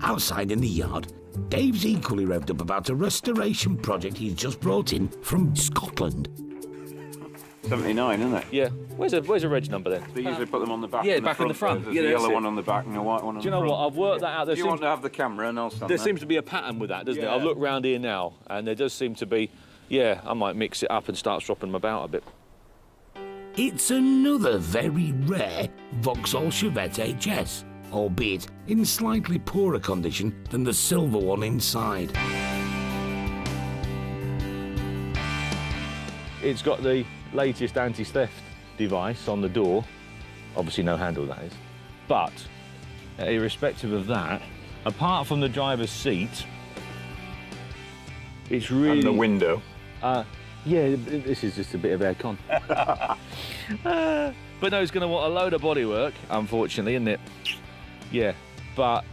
Outside in the yard, Dave's equally revved up about a restoration project he's just brought in from Scotland. 79, isn't it? Yeah. Where's a reg number then? They usually put them on the back. Yeah, back in the front. There's a yellow one on the back and a white one on the front. Do you know what? I've worked that out. If you want to have the camera and I'll stand there seems to be a pattern with that, doesn't it? I've looked round here now, and there does seem to be... Yeah, I might mix it up and start swapping them about a bit. It's another very rare Vauxhall Chevette HS, albeit in slightly poorer condition than the silver one inside. It's got the latest anti-theft device on the door. Obviously no handle, that is. But, irrespective of that, apart from the driver's seat, it's really... And the window. Yeah, this is just a bit of aircon. But no, it's going to want a load of bodywork, unfortunately, isn't it? Yeah, but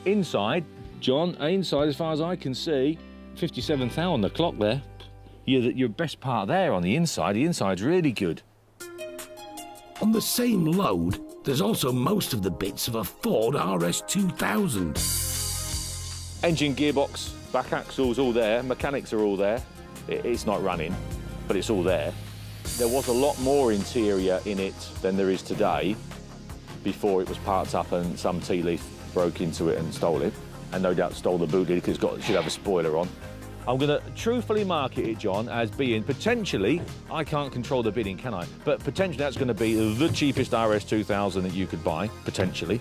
inside, John, inside, as far as I can see, 57 thou on the clock there. Your best part there on the inside's really good. On the same load, there's also most of the bits of a Ford RS 2000. Engine, gearbox, back axles, all there. Mechanics are all there. It's not running, but it's all there. There was a lot more interior in it than there is today before it was parked up and some tea leaf broke into it and stole it. And no doubt stole the boot lid because it should have a spoiler on. I'm going to truthfully market it, John, as being potentially, I can't control the bidding, can I? But potentially that's going to be the cheapest RS 2000 that you could buy, potentially.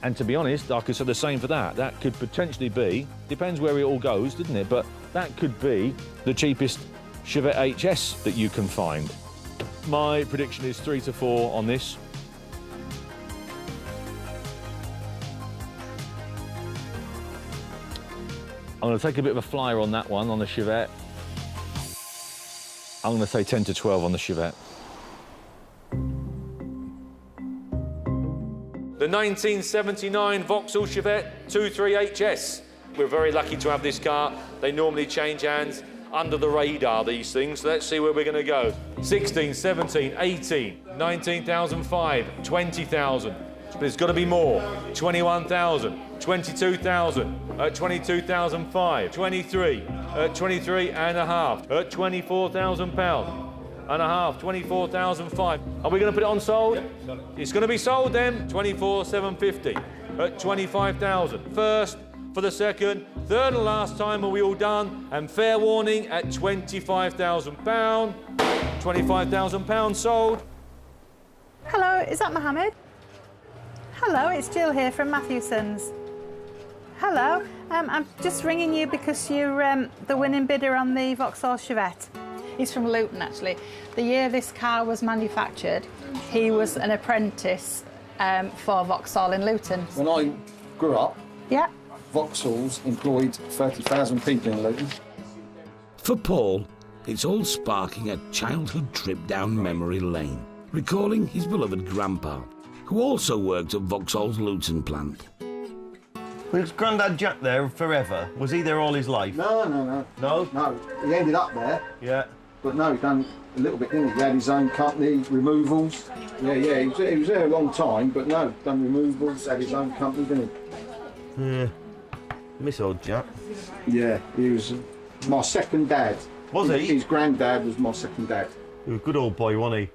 And to be honest, I could say the same for that. That could potentially be, depends where it all goes, doesn't it? But that could be the cheapest Chevette HS that you can find. My prediction is 3 to 4 on this. I'm going to take a bit of a flyer on that one, on the Chevette. I'm going to say 10 to 12 on the Chevette. The 1979 Vauxhall Chevette 23HS. We're very lucky to have this car. They normally change hands under the radar, these things. Let's see where we're going to go. 16, 17, 18, 19,005, 20,000. There's got to be more. 21,000, 22,000, 22,005, 23, 23 and a half, £24,000 and a half, 24,005. Are we going to put it on sold? Yep. It's going to be sold then. 24,750 at 25,000. First for the second, third and last time are we all done? And fair warning at £25,000. £25,000 sold. Hello, is that Mohammed? Hello, it's Jill here from Matthewson's. Hello, I'm just ringing you because you're the winning bidder on the Vauxhall Chevette. He's from Luton, actually. The year this car was manufactured, he was an apprentice for Vauxhall in Luton. When I grew up, yeah, Vauxhalls employed 30,000 people in Luton. For Paul, it's all sparking a childhood trip down memory lane, recalling his beloved grandpa, who also worked at Vauxhall's Luton plant. Was Grandad Jack there forever? Was he there all his life? No. No? No, he ended up there. Yeah. But no, he done a little bit, didn't he? He had his own company, removals. Yeah, he was there a long time, but no, done removals, had his own company, didn't he? Yeah. Miss old Jack. Yeah, he was my second dad. Was he? His granddad was my second dad. He was a good old boy, wasn't he?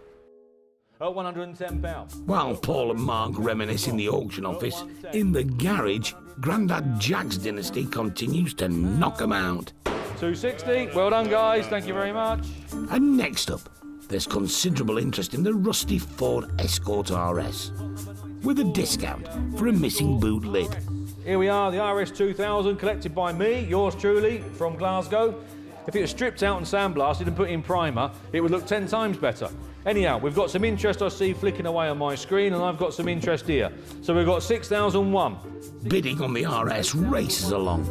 At £110. While Paul and Mark reminisce in the auction office, in the garage, Grandad Jack's dynasty continues to knock 'em out. 260. Well done, guys. Thank you very much. And next up, there's considerable interest in the rusty Ford Escort RS, with a discount for a missing boot lid. Here we are, the RS 2000, collected by me, yours truly, from Glasgow. If it was stripped out and sandblasted and put in primer, it would look 10 times better. Anyhow, we've got some interest I see flicking away on my screen, and I've got some interest here. So we've got 6,001. Bidding on the RS races along.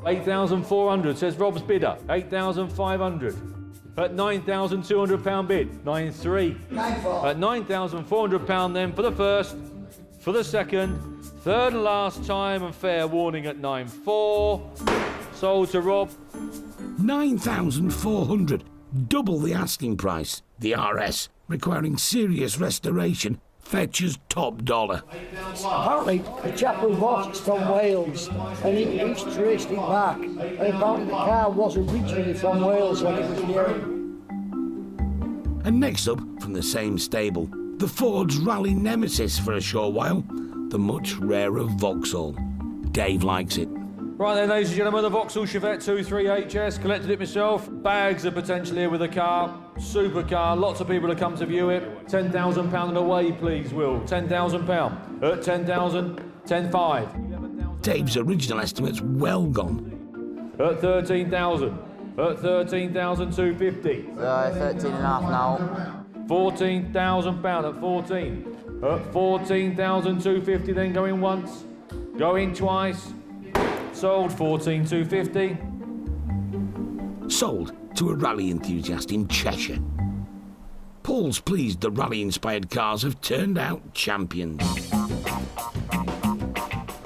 8,400, says Rob's bidder. 8,500. At £9,200 bid. 9,300. At £9,400 then for the first, for the second, third and last time, and fair warning at 9,400. Sold to Rob. 9,400, double the asking price. The RS, requiring serious restoration, fetches top dollar. Apparently, the chap who bought it's from Wales, and he's traced it back. And apparently, the car wasn't originally from Wales when it was new. And next up, from the same stable, the Ford's rally nemesis for a short while, the much rarer Vauxhall. Dave likes it. Right then, ladies and gentlemen, the Vauxhall Chevette 23HS, collected it myself. Bags are potentially here with the car. Supercar, lots of people have come to view it. £10,000 and away, please, Will. £10,000. At 10,000, 10,500. Dave's original estimate's well gone. At 13,000. At 13,250. 13 and a half now. £14,000 at 14. At 14,250, then going once, going twice. Sold 14,250. Sold to a rally enthusiast in Cheshire. Paul's pleased the rally-inspired cars have turned out champions.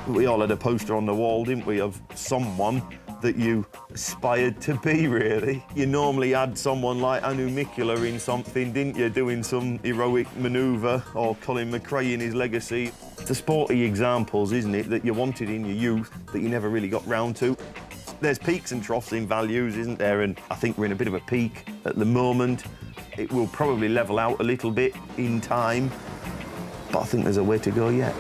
We all had a poster on the wall, didn't we, of someone that you aspired to be, really. You normally had someone like Anu Mikula in something, didn't you, doing some heroic manoeuvre, or Colin McRae in his legacy. The sporty examples, isn't it, that you wanted in your youth that you never really got round to. There's peaks and troughs in values, isn't there? And I think we're in a bit of a peak at the moment. It will probably level out a little bit in time, but I think there's a way to go yet.